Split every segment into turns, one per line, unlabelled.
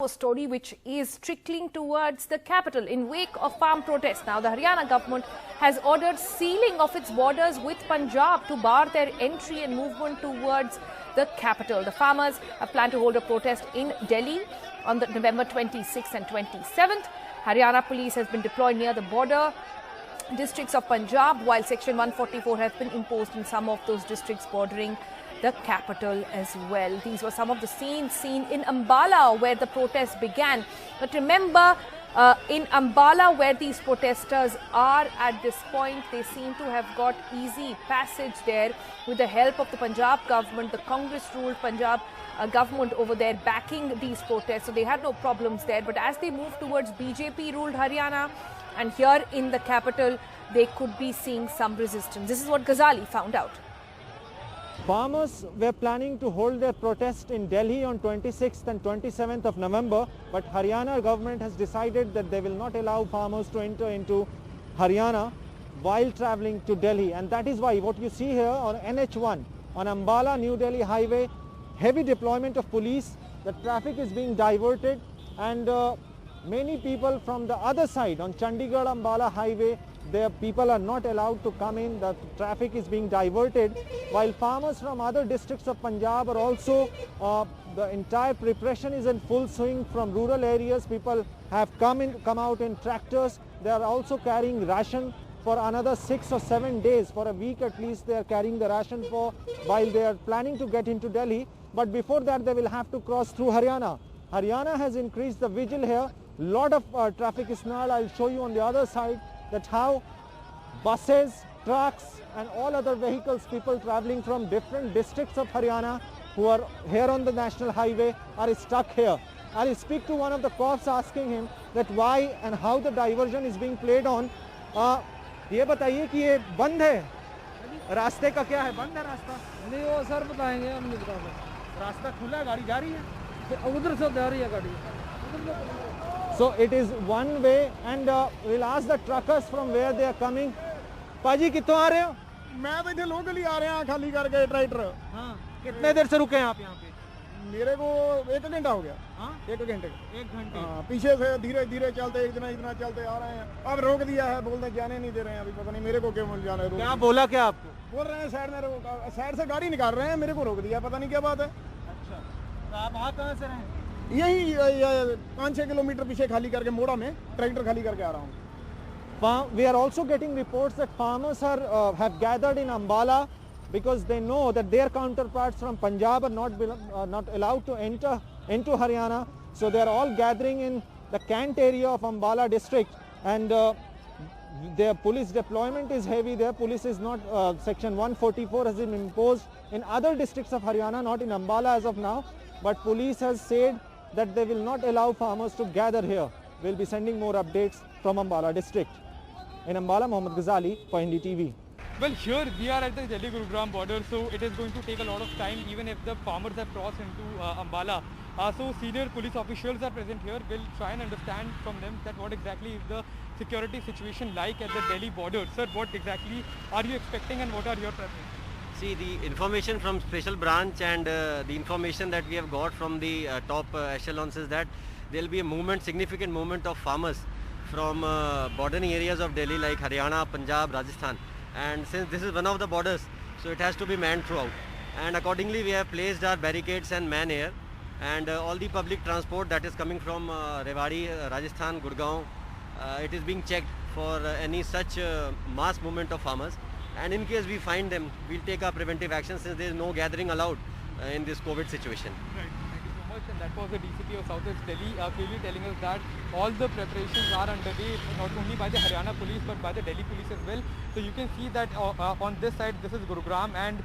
our story, which is trickling towards the capital in wake of farm protests. Now, the Haryana government has ordered sealing of its borders with Punjab to bar their entry and movement towards the capital. The farmers have planned to hold a protest in Delhi on the November 26th and 27th. Haryana police has been deployed near the border districts of Punjab, while Section 144 has been imposed in some of those districts bordering the capital as well. These were some of the scenes seen in Ambala, where the protest began. But remember, in Ambala, where these protesters are at this point, they seem to have got easy passage there with the help of the Punjab government, the Congress-ruled Punjab government over there backing these protests. So they had no problems there. But as they move towards BJP-ruled Haryana and here in the capital, they could be seeing some resistance. This is what Ghazali found out.
Farmers were planning to hold their protest in Delhi on 26th and 27th of November, but Haryana government has decided that they will not allow farmers to enter into Haryana while travelling to Delhi. And that is why what you see here on NH1, on Ambala New Delhi highway, heavy deployment of police, the traffic is being diverted, and many people from the other side on Chandigarh-Ambala highway, their people are not allowed to come in. The traffic is being diverted, while farmers from other districts of Punjab are also, the entire preparation is in full swing from rural areas. People have come out in tractors. They are also carrying ration for another 6 or 7 days. For a week at least they are carrying the ration for, while they are planning to get into Delhi. But before that they will have to cross through Haryana. Haryana has increased the vigil here. Lot of traffic is snarled. I'll show you on the other side that how buses, trucks and all other vehicles, people travelling from different districts of Haryana who are here on the national highway are stuck here. I'll speak to one of the cops asking him that why and how the diversion is being played on. ये बताइए कि ये बंद है, रास्ते का क्या है, बंद है रास्ता?
नहीं वो सर बताएंगे, हम नहीं बता सकते।
रास्ता खुला है, गाड़ी जा रही है,
उधर से जा रही है गाड़ी।
So it is one way, and we'll ask the truckers from where they are coming. पाजी कितों आ रहे हो?
मैं तो इधर लोकल ही आ रहे हैं खाली करके ट्रैक्टर।
हाँ, कितने देर से रुके हैं आप यहाँ पे?
मेरे को 1 घंटा हो गया।
हाँ,
1 घंटे।
1 घंटे।
हाँ, पीछे से धीरे धीरे चलते इतना चलते आ रहे हैं। अब रोक दिया है, बोलते जाने नहीं दे रहे हैं। अभी पता नहीं मेरे को क्यों जाना है।
क्या बोला क्या आपको?
बोल रहे हैं साइड से गाड़ी निकाल रहे हैं, मेरे को रोक दिया, पता नहीं क्या बात है।
अच्छा, तो आप वहाँ कहाँ से रहे हैं?
यही 5-6 किलोमीटर पीछे खाली करके मोड़ा में ट्रैक्टर खाली करके आ रहा हूँ।
We are also getting reports that farmers have gathered in Ambala because they know that their counterparts from Punjab are not allowed to enter into Haryana. So they are all gathering in the Kant area of Ambala district, and their police deployment is heavy. Their police is not, Section 144 has been imposed in other districts of Haryana, not in Ambala as of now, but police has said that they will not allow farmers to gather here. We'll be sending more updates from Ambala district. In Ambala, Mohammad Ghazali for NDTV.
Well, here we are at the Delhi-Gurugram border, so it is going to take a lot of time even if the farmers have crossed into Ambala. So senior police officials are present here. We'll try and understand from them that what exactly is the security situation like at the Delhi border. Sir, what exactly are you expecting and what are your preferences?
See, the information from special branch and the information that we have got from the top echelons is that there will be a movement, significant movement of farmers from bordering areas of Delhi like Haryana, Punjab, Rajasthan. And since this is one of the borders, so it has to be manned throughout. And accordingly, we have placed our barricades and man here. And all the public transport that is coming from Rewari, Rajasthan, Gurgaon, it is being checked for any such mass movement of farmers. And in case we find them, we'll take our preventive action since there is no gathering allowed in this COVID situation.
Right. Thank you so much. And that was the DCP of Southwest Delhi clearly telling us that all the preparations are underway, not only by the Haryana police but by the Delhi police as well. So you can see that on this side, this is Gurugram, and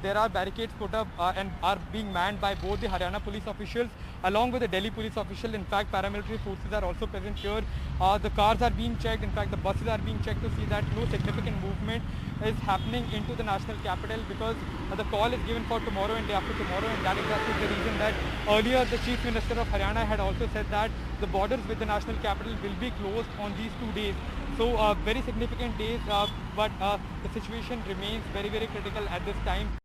there are barricades put up and are being manned by both the Haryana police officials along with the Delhi police official. In fact, paramilitary forces are also present here. The cars are being checked. In fact, the buses are being checked to see that no significant movement is happening into the national capital, because the call is given for tomorrow and day after tomorrow, and that exactly is the reason that earlier the Chief Minister of Haryana had also said that the borders with the national capital will be closed on these 2 days. So very significant days, but the situation remains very, very critical at this time.